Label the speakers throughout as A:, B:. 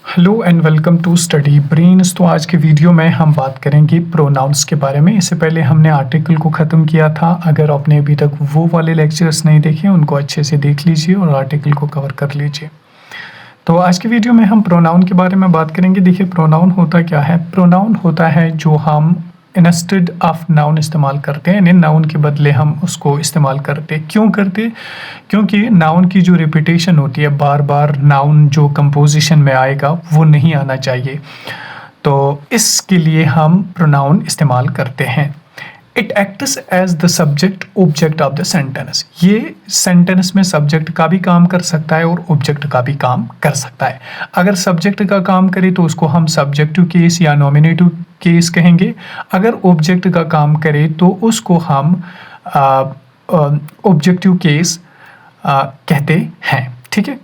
A: Hello and welcome to study brains. तो आज के वीडियो में हम बात करेंगे प्रोनाउंस के बारे में। इससे पहले हमने आर्टिकल को ख़त्म किया था। अगर आपने अभी तक वो वाले लेक्चर्स नहीं देखे उनको अच्छे से देख लीजिए और आर्टिकल को कवर कर लीजिए। तो आज की वीडियो में हम प्रोनाउन के बारे में बात करेंगे। देखिए, प्रोनाउन होता क्या है। प्रोनाउन होता है जो हम इंस्टेड ऑफ नाउन इस्तेमाल करते हैं, यानी नाउन के बदले हम उसको इस्तेमाल करते। क्यों करते? क्योंकि नाउन की जो रिपीटेशन होती है, बार बार नाउन जो कंपोजिशन में आएगा वो नहीं आना चाहिए, तो इसके लिए हम प्रोनाउन इस्तेमाल करते हैं। It acts as the subject object of the sentence. ये सेंटेंस में सब्जेक्ट का भी काम कर सकता है और ऑब्जेक्ट का भी काम कर सकता है। अगर सब्जेक्ट का काम करे तो उसको हम सब्जेक्टिव केस या नॉमिनेटिव केस कहेंगे। अगर ऑब्जेक्ट का काम करे तो उसको हम ऑब्जेक्टिव केस कहते हैं। ठीक है,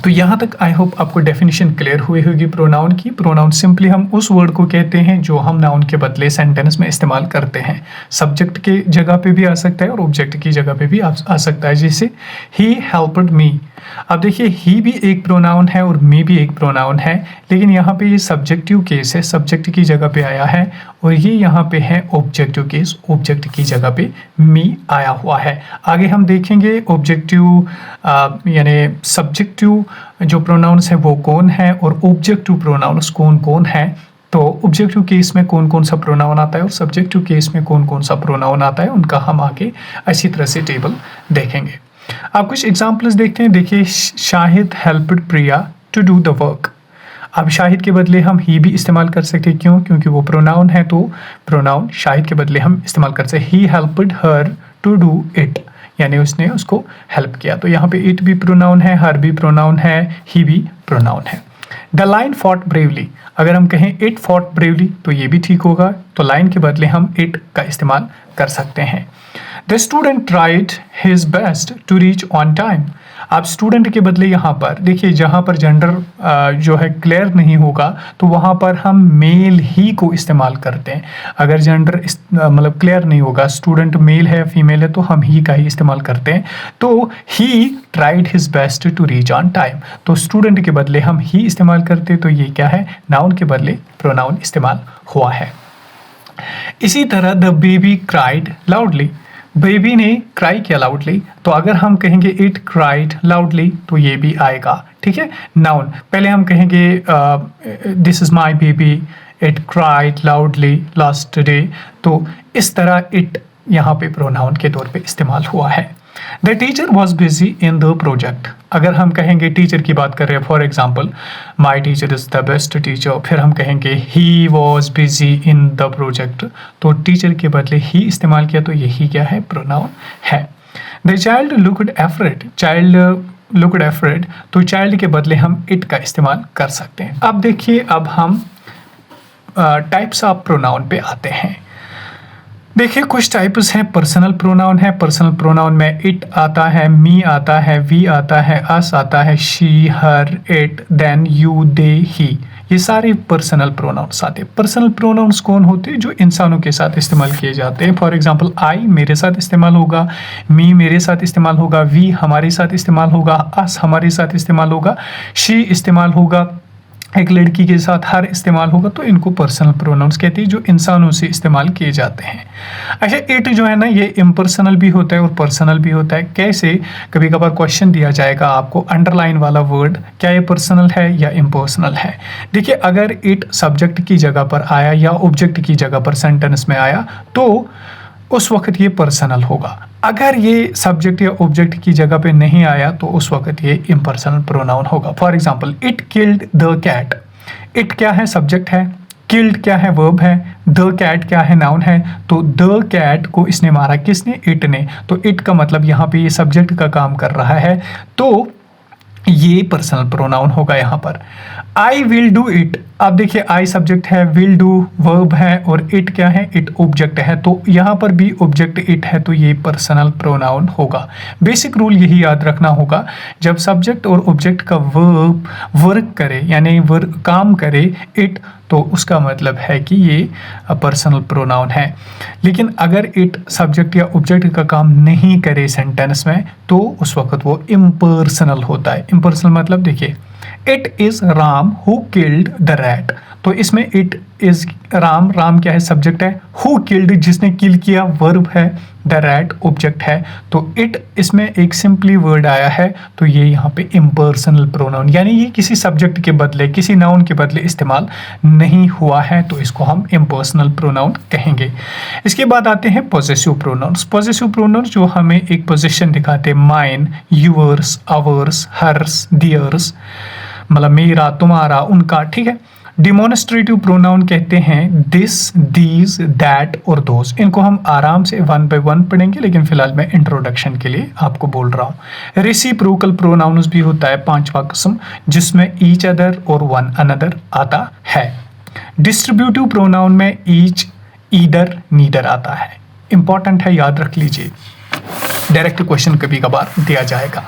A: तो यहाँ तक आई होप आपको डेफिनेशन क्लियर हुई होगी प्रोनाउन की। प्रोनाउन सिंपली हम उस वर्ड को कहते हैं जो हम नाउन के बदले सेंटेंस में इस्तेमाल करते हैं। सब्जेक्ट के जगह पे भी आ सकता है और ऑब्जेक्ट की जगह पे भी आ सकता है। जैसे ही हेल्प्ड मी। अब देखिए, ही भी एक प्रोनाउन है और मी भी एक प्रोनाउन है, लेकिन यहाँ पे ये सब्जेक्टिव केस है, सब्जेक्ट की जगह पे आया है, और ये यहाँ पे है ऑब्जेक्टिव केस, ऑब्जेक्ट की जगह पे मी आया हुआ है। आगे हम देखेंगे ऑब्जेक्टिव यानी सब्जेक्टिव जो प्रोनाउंस है वो कौन है और ऑब्जेक्टिव प्रोनाउंस कौन कौन है। तो ऑब्जेक्टिव केस में कौन कौन सा प्रोनाउन आता है और सब्जेक्टिव केस में कौन कौन सा प्रोनाउन आता है, उनका हम आगे अच्छी तरह से टेबल देखेंगे। अब कुछ एग्जाम्पल्स देखते हैं। देखिए, Shahid helped Priya to do the work. अब शाहिद के बदले हम ही भी इस्तेमाल कर सकते हैं। क्यों? क्योंकि वो प्रोनाउन है, तो प्रोनाउन शाहिद के बदले हम इस्तेमाल कर सकते हैं। He helped her to do it, यानी उसने उसको हेल्प किया। तो यहाँ पे इट भी प्रोनाउन है, हर भी प्रोनाउन है, ही भी प्रोनाउन है। The line fought bravely. अगर हम कहें इट फॉट ब्रेवली तो ये भी ठीक होगा, तो लाइन के बदले हम इट का इस्तेमाल कर सकते हैं। The student tried his best to reach on time. आप स्टूडेंट के बदले यहाँ पर देखिए, जहाँ पर जेंडर जो है क्लियर नहीं होगा तो वहाँ पर हम मेल ही को इस्तेमाल करते हैं। अगर जेंडर मतलब क्लियर नहीं होगा, स्टूडेंट मेल है फीमेल है, तो हम ही का ही इस्तेमाल करते हैं। तो he tried his best to reach on time, तो स्टूडेंट के बदले हम ही इस्तेमाल करते, तो ये क्या है, नाउन के बदले प्रोनाउन इस्तेमाल हुआ है। इसी तरह the baby cried loudly. Baby ने क्राई किया लाउडली, तो अगर हम कहेंगे इट क्राइड लाउडली तो ये भी आएगा। ठीक है, नाउन पहले हम कहेंगे this is my baby, it cried loudly last day, तो इस तरह इट यहाँ पे प्रोनाउन के तौर पे इस्तेमाल हुआ है। The teacher was busy in the project. अगर हम कहेंगे टीचर की बात कर रहे हैं, for example my teacher is the best teacher, फिर हम कहेंगे he was busy in the project, तो टीचर के बदले ही इस्तेमाल किया, तो यही क्या है, प्रोनाउन है। The child looked afraid. Child looked afraid, तो चाइल्ड के बदले हम इट का इस्तेमाल कर सकते हैं। अब देखिए, अब हम टाइप्स ऑफ प्रोनाउन पे आते हैं। देखिए, कुछ टाइप्स हैं। पर्सनल प्रोनाउन है। पर्सनल प्रोनाउन में इट आता है, मी आता है, वी आता है, अस आता है, she, her, it, then, you, they, he, ये सारे पर्सनल प्रोनाउंस आते हैं। पर्सनल प्रोनाउंस कौन होते हैं? जो इंसानों के साथ इस्तेमाल किए जाते हैं। फॉर एग्जांपल आई मेरे साथ इस्तेमाल होगा, मी मेरे साथ इस्तेमाल होगा, वी हमारे साथ इस्तेमाल होगा, अस हमारे साथ इस्तेमाल होगा, शी इस्तेमाल होगा, एक लड़की के साथ हर इस्तेमाल होगा, तो इनको पर्सनल प्रोनाउंस कहते हैं जो इंसानों से इस्तेमाल किए जाते हैं। अच्छा, इट जो है ना, ये इम्पर्सनल भी होता है और पर्सनल भी होता है। कैसे? कभी कभार क्वेश्चन दिया जाएगा आपको, अंडरलाइन वाला वर्ड, क्या ये पर्सनल है या इम्पर्सनल है। देखिए, अगर इट सब्जेक्ट की जगह पर आया या ऑब्जेक्ट की जगह पर सेंटेंस में आया तो उस वक्त ये पर्सनल होगा। अगर ये सब्जेक्ट या ऑब्जेक्ट की जगह पे नहीं आया तो उस वक्त ये इम्पर्सनल प्रोनाउन होगा। For example, it killed the cat. It क्या है? सब्जेक्ट है। किल्ड क्या है? वर्ब है। द कैट क्या है? नाउन है। तो द कैट को इसने मारा, किसने? इट ने। तो इट का मतलब यहाँ पे ये सब्जेक्ट का काम कर रहा है, तो ये पर्सनल प्रोनाउन होगा यहाँ पर। आई विल डू इट। अब देखिए, आई सब्जेक्ट है, विल डू वर्ब है, और इट क्या है? इट ऑब्जेक्ट है, तो यहाँ पर भी ऑब्जेक्ट इट है, तो ये पर्सनल प्रोनाउन होगा। बेसिक रूल यही याद रखना होगा, जब सब्जेक्ट और ऑब्जेक्ट का वर्ब वर्क करे यानी वर्क काम करे इट, तो उसका मतलब है कि ये पर्सनल प्रोनाउन है। लेकिन अगर इट सब्जेक्ट या ऑब्जेक्ट का काम नहीं करे सेंटेंस में, तो उस वक्त वो इम्पर्सनल होता है। इम्पर्सनल मतलब देखिए, it is Ram who killed the rat. तो इसमें इट इज राम, राम क्या है? सब्जेक्ट है। हु किल्ड, जिसने किल किया, वर्ब है। द रैट ऑब्जेक्ट है। तो इट इसमें एक सिंपली वर्ड आया है, तो ये यहाँ पे इम्पर्सनल प्रोनाउन, यानी ये किसी सब्जेक्ट के बदले, किसी नाउन के बदले इस्तेमाल नहीं हुआ है, तो इसको हम इम्पर्सनल प्रोनाउन कहेंगे। इसके बाद आते हैं पॉजेसिव प्रोनाउंस। पॉजेसिव प्रोनाउंस जो हमें एक पोजीशन दिखाते हैं, mine, yours, ours, hers, theirs, मतलब मेरा, तुम्हारा, उनका, ठीक है। डिमोन्स्ट्रेटिव प्रोनाउन कहते हैं दिस, दीज, दैट और दोज। इनको हम आराम से 1 by 1 पढ़ेंगे, लेकिन फिलहाल मैं इंट्रोडक्शन के लिए आपको बोल रहा हूँ। रेसिप्रोकल प्रोनाउंस भी होता है 5वां किस्म, जिसमें ईच अदर और वन अनदर आता है। डिस्ट्रीब्यूटिव प्रोनाउन में ईच, ईदर, नीदर आता है। इंपॉर्टेंट है, याद रख लीजिए, डायरेक्ट क्वेश्चन कभी कभार दिया जाएगा।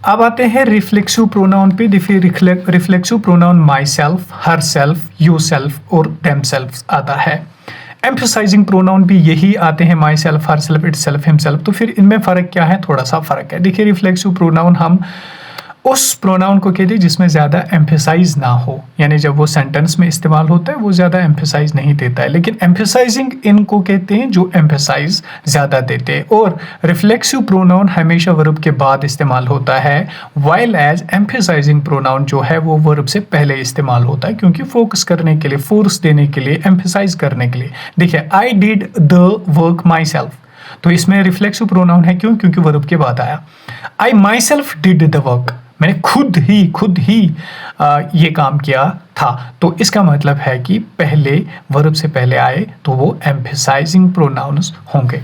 A: अब आते हैं रिफ्लेक्सिव प्रोनाउन पे। देखिए reflexive pronoun my self, her self, you self और देम सेल्फ आता है। एम्फसाइजिंग प्रोनाउन भी यही आते हैं, my self, her self, it self, him self. तो फिर इनमें फ़र्क क्या है? थोड़ा सा फ़र्क है। देखिए रिफ्लेक्सिव प्रोनाउन हम उस प्रोनाउन को कहते हैं जिसमें ज़्यादा एम्फेसाइज ना हो, यानी जब वो सेंटेंस में इस्तेमाल होता है वो ज़्यादा एम्फेसाइज नहीं देता है। लेकिन एम्फेसाइजिंग इनको कहते हैं जो एम्फेसाइज ज़्यादा देते हैं। और रिफ्लेक्सिव प्रोनाउन हमेशा वर्ब के बाद इस्तेमाल होता है, वाइल एज एम्फेसाइजिंग प्रोनाउन जो है वो वर्ब से पहले इस्तेमाल होता है, क्योंकि फोकस करने के लिए, फोर्स देने के लिए, एम्फेसाइज करने के लिए। देखिए I did the work my self, तो इसमें रिफ्लेक्सिव प्रोनाउन है। क्यों? क्योंकि वर्ब के बाद आया। I myself did the work, मैंने खुद ही ये काम किया था। तो इसका मतलब है कि पहले वर्ब से पहले आए तो वो एम्फेसाइजिंग प्रोनाउंस होंगे।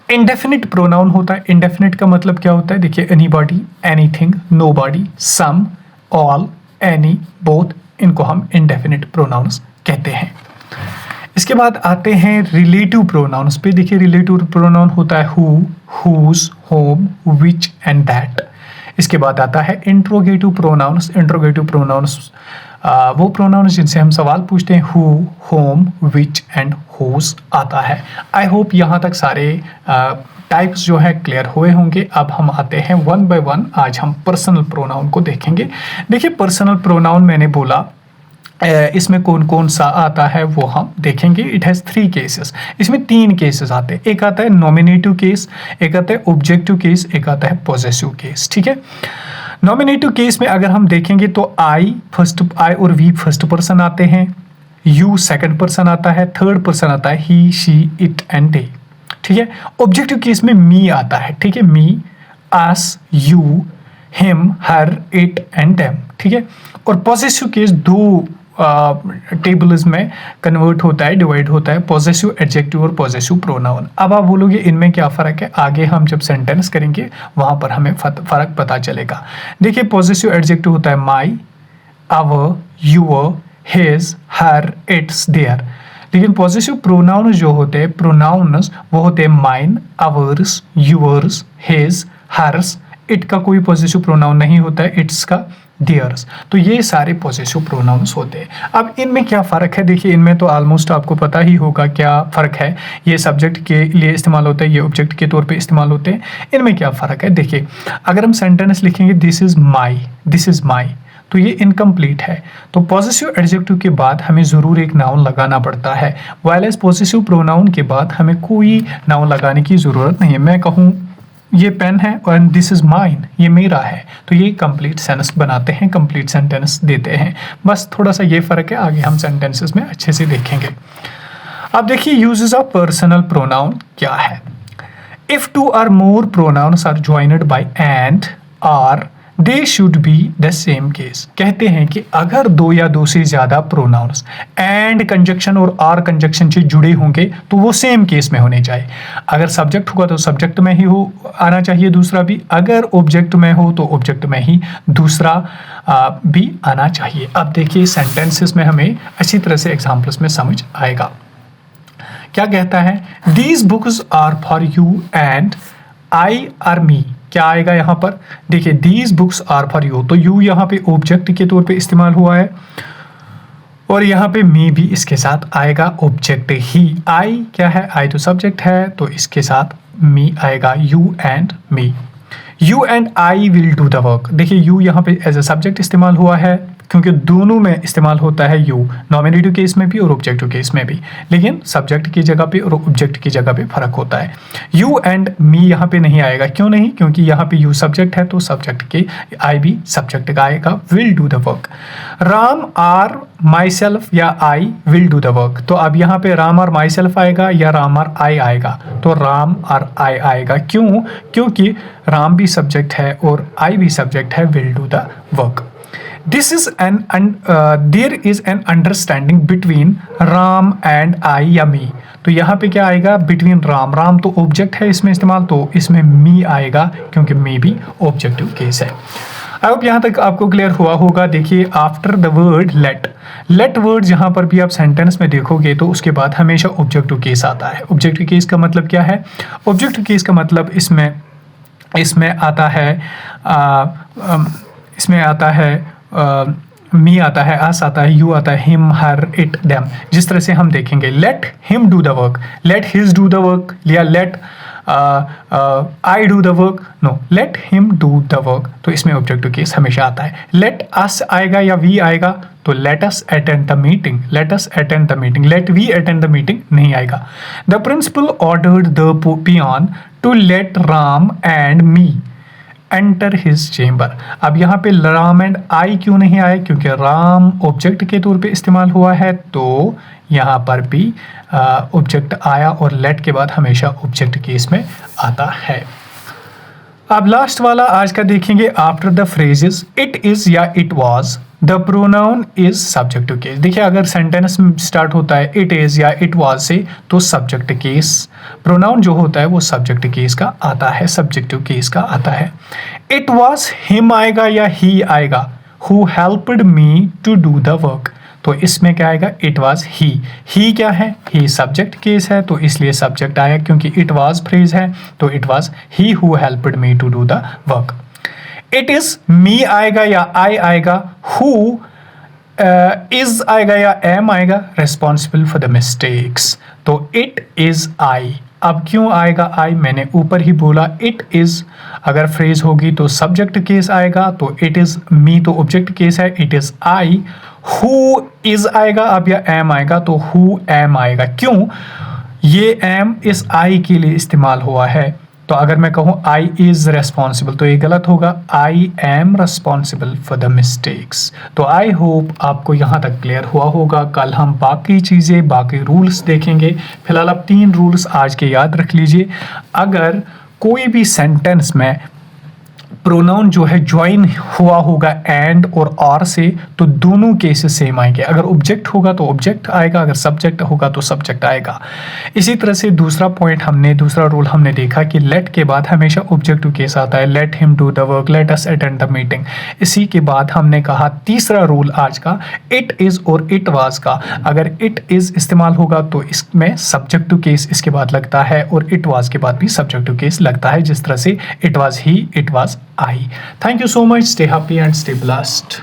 A: इंडेफिनिट प्रोनाउन होता है। इंडेफिनिट का मतलब क्या होता है? देखिए एनीबॉडी, एनीथिंग, नोबॉडी, सम, ऑल, एनी, बोथ, इनको हम इंडेफिनिट प्रोनाउंस कहते हैं। इसके बाद आते हैं रिलेटिव प्रोनाउंस पे। देखिए रिलेटिव प्रोनाउन होता है who, whose, whom, which and that. इसके बाद आता है इंट्रोगेटिव प्रोनाउंस। इंट्रोगेटिव प्रोनाउंस वो प्रोनाउंस जिनसे हम सवाल पूछते हैं, who, whom, which and whose आता है। आई होप यहाँ तक सारे टाइप्स जो है क्लियर हुए होंगे। अब हम आते हैं 1 by 1, आज हम पर्सनल प्रोनाउन को देखेंगे। देखिए पर्सनल प्रोनाउन मैंने बोला इसमें कौन कौन सा आता है वो हम देखेंगे। It has 3 cases. इसमें 3 केसेस आते हैं। एक आता है नॉमिनेटिव केस, एक आता है ऑब्जेक्टिव केस, एक आता है पॉजेसिव केस। ठीक है, नॉमिनेटिव केस में अगर हम देखेंगे तो आई और वी फर्स्ट पर्सन आते हैं, यू सेकंड पर्सन आता है, थर्ड पर्सन आता है ही, शी, इट एंड दे। ठीक है, ऑब्जेक्टिव केस में मी आता है। ठीक है, me, us, you, him, her, it and them. ठीक है, और पॉजेसिव केस 2 टेबल्स में कन्वर्ट होता है, डिवाइड होता है, पॉजेसिव एडजेक्टिव और पॉजेसिव प्रोनाउन। अब आप बोलोगे इनमें क्या फ़र्क है? आगे हम जब सेंटेंस करेंगे वहाँ पर हमें फ़र्क पता चलेगा। देखिए पॉजेसिव एडजेक्टिव होता है my, our, your, his, her, its, their. लेकिन पॉजेसिव प्रोनाउन जो होते हैं, प्रोनाउन्स वो होते हैं mine, ours, yours, his, hers. It का कोई पॉजेसिव प्रोनाउन नहीं होता है, इट्स का, देयर्स। तो ये सारे पॉजेसिव प्रोनाउंस होते हैं। अब इनमें क्या फ़र्क है? देखिए इनमें तो ऑलमोस्ट आपको पता ही होगा क्या फ़र्क है। ये सब्जेक्ट के लिए इस्तेमाल होता है, ये ऑब्जेक्ट के तौर पे इस्तेमाल होते हैं। इनमें क्या फ़र्क है? देखिए अगर हम सेंटेंस लिखेंगे दिस इज़ माई, तो ये इनकम्प्लीट है। तो पॉजेसिव एडजेक्टिव के बाद हमें ज़रूर एक नाउन लगाना पड़ता है, वाइल एज पॉजेसिव प्रोनाउन के बाद हमें कोई नाउन लगाने की ज़रूरत नहीं है। मैं कहूँ ये पेन है और दिस इज़ माइन, ये मेरा है, तो ये कंप्लीट सेंटेंस बनाते हैं, कंप्लीट सेंटेंस देते हैं। बस थोड़ा सा ये फ़र्क है, आगे हम सेंटेंसेस में अच्छे से देखेंगे। अब देखिए यूजेस ऑफ पर्सनल प्रोनाउन क्या है। If 2 or more pronouns are joined by and, or, they should be the same case. कहते हैं कि अगर 2 या 2 से ज़्यादा प्रोनाउंस एंड कंजक्शन और आर कंजक्शन से जुड़े होंगे तो वो सेम केस में होने चाहिए। अगर सब्जेक्ट होगा तो सब्जेक्ट में ही हो आना चाहिए दूसरा भी, अगर ऑब्जेक्ट में हो तो ऑब्जेक्ट में ही दूसरा भी आना चाहिए। अब देखिए सेंटेंसेस में हमें अच्छी तरह से एग्जाम्पल्स में समझ आएगा। क्या कहता है? These books are for you and I are me. क्या आएगा यहाँ पर? देखिए these books are for you, तो यू यहाँ पे ऑब्जेक्ट के तौर पे इस्तेमाल हुआ है और यहाँ पे मी भी इसके साथ आएगा, ऑब्जेक्ट ही। आई क्या है? आई तो सब्जेक्ट है, तो इसके साथ मी आएगा, you and me. You and I will do the work. देखिए यू यहाँ पे एज ए सब्जेक्ट इस्तेमाल हुआ है क्योंकि दोनों में इस्तेमाल होता है यू, नॉमिनेटिव केस में भी और ऑब्जेक्टिव केस में भी, लेकिन सब्जेक्ट की जगह पे और ऑब्जेक्ट की जगह पे फर्क होता है। यू एंड मी यहाँ पे नहीं आएगा, क्यों नहीं? क्योंकि यहाँ पे यू सब्जेक्ट है तो सब्जेक्ट के आई भी सब्जेक्ट का आएगा, will do the work. Ram are myself या I will do the work. तो अब यहाँ पे राम और माई सेल्फ आएगा या राम और आई आएगा? तो राम और आई आएगा। क्यों? क्योंकि राम भी सब्जेक्ट है और आई भी सब्जेक्ट है, will do the work. This is there is an understanding between Ram and I या मी। तो यहाँ पे क्या आएगा? बिटवीन राम, राम तो ऑब्जेक्ट है इसमें इस्तेमाल, तो इसमें मी आएगा क्योंकि मी भी ऑब्जेक्टिव केस है। आई होप यहाँ तक आपको क्लियर हुआ होगा। देखिए after the word let, let word जहाँ पर भी आप सेंटेंस में देखोगे तो उसके बाद हमेशा ऑब्जेक्टिव केस आता है। ऑब्जेक्टिव केस का मतलब क्या है? ऑब्जेक्टिव केस का मतलब इसमें आता है मी आता है, अस आता है, यू आता है, हिम, हर, इट, देम। जिस तरह से हम देखेंगे let him do the work, let his do the work, या let I do the work, no, let him do the work. तो इसमें ऑब्जेक्टिव केस हमेशा आता है। लेट अस आएगा या वी आएगा? तो let us attend the meeting, let us attend the meeting, let we attend the meeting नहीं आएगा। The principal ordered the peon to let Ram and me enter his chamber. अब यहाँ पे राम एंड आई क्यों नहीं आए? क्योंकि राम ऑब्जेक्ट के तौर पे इस्तेमाल हुआ है, तो यहाँ पर भी ऑब्जेक्ट आया और लेट के बाद हमेशा ऑब्जेक्ट केस में आता है। अब लास्ट वाला आज का देखेंगे, after the phrases it is या it was the pronoun is subjective case. देखिए अगर सेंटेंस स्टार्ट होता है इट इज या इट वाज से तो सब्जेक्ट केस, प्रोनाउन जो होता है वो सब्जेक्ट केस का आता है, सब्जेक्टिव केस का आता है। इट वाज हिम आएगा या ही आएगा? Who helped me to do the work. तो इसमें क्या आएगा? इट वाज ही क्या है? ही सब्जेक्ट केस है तो इसलिए सब्जेक्ट आया, क्योंकि इट वाज फ्रेज है तो it was he who helped me to do the work. It is me आएगा या आई आएगा? हु इज आएगा या एम आएगा? Responsible for the mistakes. तो इट इज आई। अब क्यों आएगा आई? मैंने ऊपर ही बोला इट इज अगर फ्रेज होगी तो सब्जेक्ट केस आएगा, तो इट इज मी तो ऑब्जेक्ट केस है, it is I. Who is आएगा अब या एम आएगा? तो हु एम आएगा। क्यों? ये एम इस आई के लिए इस्तेमाल हुआ है, तो अगर मैं कहूँ आई इज रेस्पॉन्सिबल तो ये गलत होगा, I am responsible for the mistakes. तो आई होप आपको यहाँ तक क्लियर हुआ होगा। कल हम बाकी चीज़ें, बाकी रूल्स देखेंगे। फिलहाल आप 3 रूल्स आज के याद रख लीजिए। अगर कोई भी सेंटेंस में प्रोनाउन जो है ज्वाइन हुआ होगा एंड और से, तो दोनों केसेस सेम आएंगे। अगर ऑब्जेक्ट होगा तो ऑब्जेक्ट आएगा, अगर सब्जेक्ट होगा तो सब्जेक्ट आएगा। इसी तरह से दूसरा रूल हमने देखा कि लेट के बाद हमेशा ऑब्जेक्टिव केस आता है, late him do the work, late us attend the meeting. इसी के बाद हमने कहा तीसरा रूल आज का, इट इज और इट वाज का, अगर इट इज इस्तेमाल होगा तो इसमें सब्जेक्टिव केस इसके बाद लगता है और इट वाज के बाद भी सब्जेक्टिव केस लगता है, जिस तरह से it was he, it was I. Thank you so much. Stay happy and stay blessed.